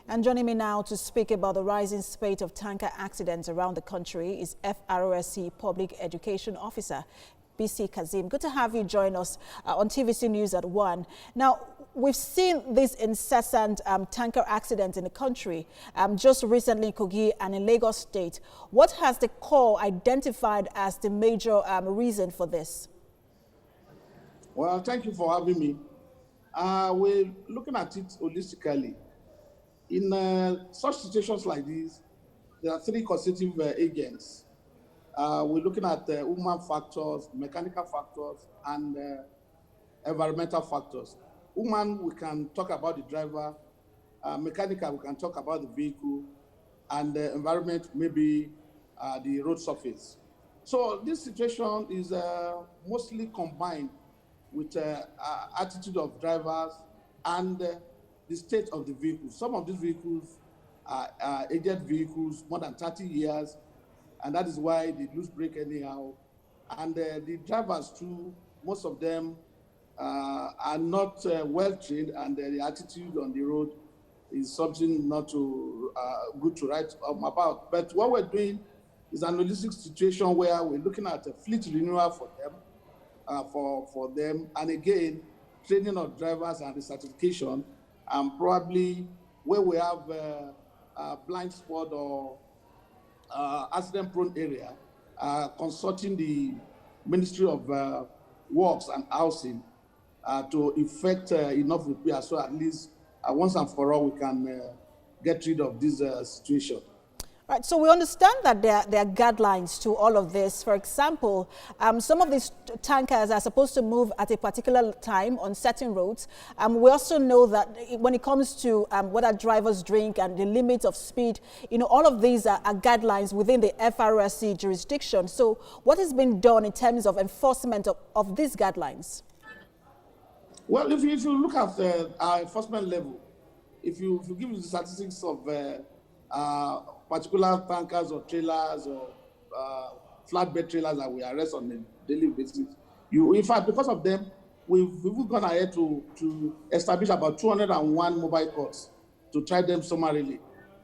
And joining me now to speak about the rising spate of tanker accidents around the country is FRSC Public Education Officer, BC Kazim. Good to have you join us on TVC News at 1. Now, we've seen these incessant tanker accidents in the country, just recently in Kogi and in Lagos State. What has the Corps identified as the major reason for this? Well, thank you for having me. We're looking at it holistically. In such situations like this, there are three constitutive agents. We're looking at human factors, mechanical factors, and environmental factors. Human, we can talk about the driver. Mechanical, we can talk about the vehicle. And the environment, maybe the road surface. So this situation is mostly combined with attitude of drivers and the state of the vehicle. Some of these vehicles are aged vehicles, more than 30 years, and that is why they lose brake anyhow. And the drivers too, most of them are not well trained, and the attitude on the road is something not too good to write about. But what we're doing is an holistic situation where we're looking at a fleet renewal for them, and again, training of drivers and the certification, and probably where we have a blind spot or accident-prone area, consulting the Ministry of Works and Housing to effect enough repair, so at least once and for all we can get rid of this situation. Right, so we understand that there are guidelines to all of this. For example, some of these tankers are supposed to move at a particular time on certain roads. We also know that when it comes to what our drivers drink and the limit of speed, all of these are guidelines within the FRSC jurisdiction. So what has been done in terms of enforcement of these guidelines? Well, if you look at our enforcement level, if you give the statistics of particular tankers or trailers or flatbed trailers that we arrest on a daily basis, in fact, because of them, we've gone ahead to establish about 201 mobile courts to try them summarily.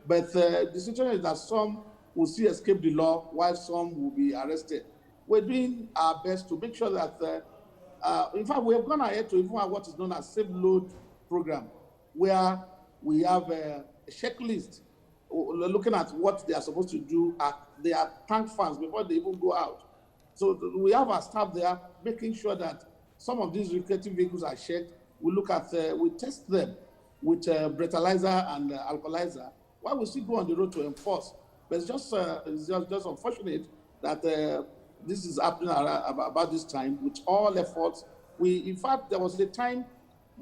But the situation is that some will still escape the law while some will be arrested. We're doing our best to make sure that, in fact, we have gone ahead to even have what is known as safe load program, where we have a checklist looking at what they are supposed to do at their tank farms before they even go out. So we have our staff there making sure that some of these recreative vehicles are checked. We look at, we test them with breathalyzer and alkalizer while we still go on the road to enforce. But it's just unfortunate that this is happening about this time with all efforts. In fact, there was a time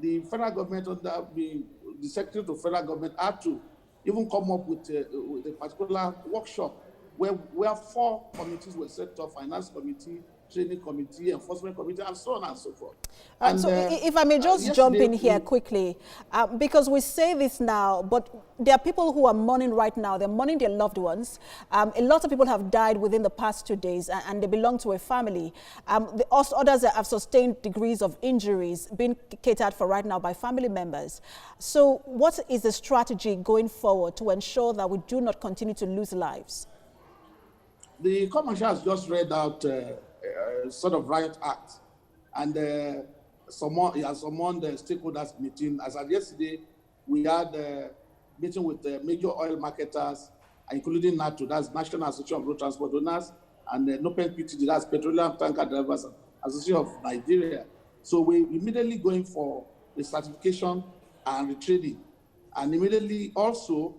the federal government, under the Secretary to Federal Government, had to even come up with a particular workshop where 4 committees were set up: finance committee, training committee, enforcement committee, and so on and so forth. And so if I may just jump in here quickly, because we say this now, but there are people who are mourning right now. They're mourning their loved ones. A lot of people have died within the past 2 days, and they belong to a family. Others have sustained degrees of injuries being catered for right now by family members. So what is the strategy going forward to ensure that we do not continue to lose lives? The Commercial has just read out sort of riot act, and he has summoned the stakeholders meeting. As of yesterday, we had a meeting with major oil marketers, including NATO, that's National Association of Road Transport Owners, and NOPEN PTD, that's Petroleum Tanker Drivers Association of Nigeria. So we immediately going for the certification and retraining, and immediately also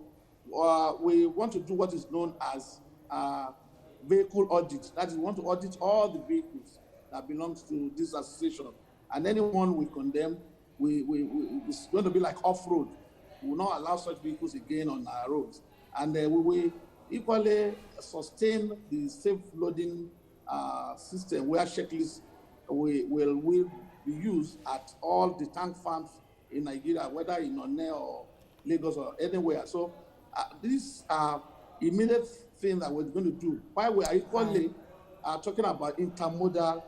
we want to do what is known as vehicle audit. That is, we want to audit all the vehicles that belongs to this association, and anyone we condemn, it's going to be like off-road. We will not allow such vehicles again on our roads, and we will equally sustain the safe loading system where checklists will be used at all the tank farms in Nigeria, whether in One or Lagos or anywhere. So these are immediate thing that we're going to do, while we are equally talking about intermodal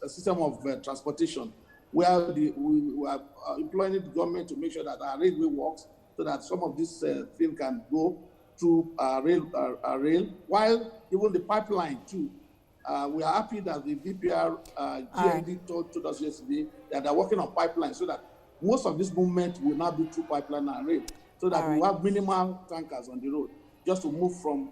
system of transportation, where we are employing the government to make sure that our railway works, so that some of this thing can go through rail, while even the pipeline too. We are happy that the DPR GND told us yesterday that they're working on pipeline so that most of this movement will now be through pipeline and rail, so that we have minimal tankers on the road just to move from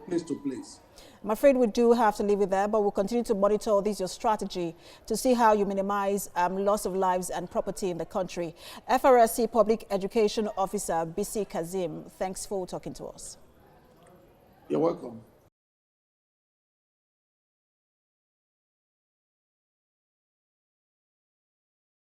place to place. I'm afraid we do have to leave it there, but we'll continue to monitor this, your strategy, to see how you minimize loss of lives and property in the country. FRSC Public Education Officer BC Kazim, thanks for talking to us. You're welcome.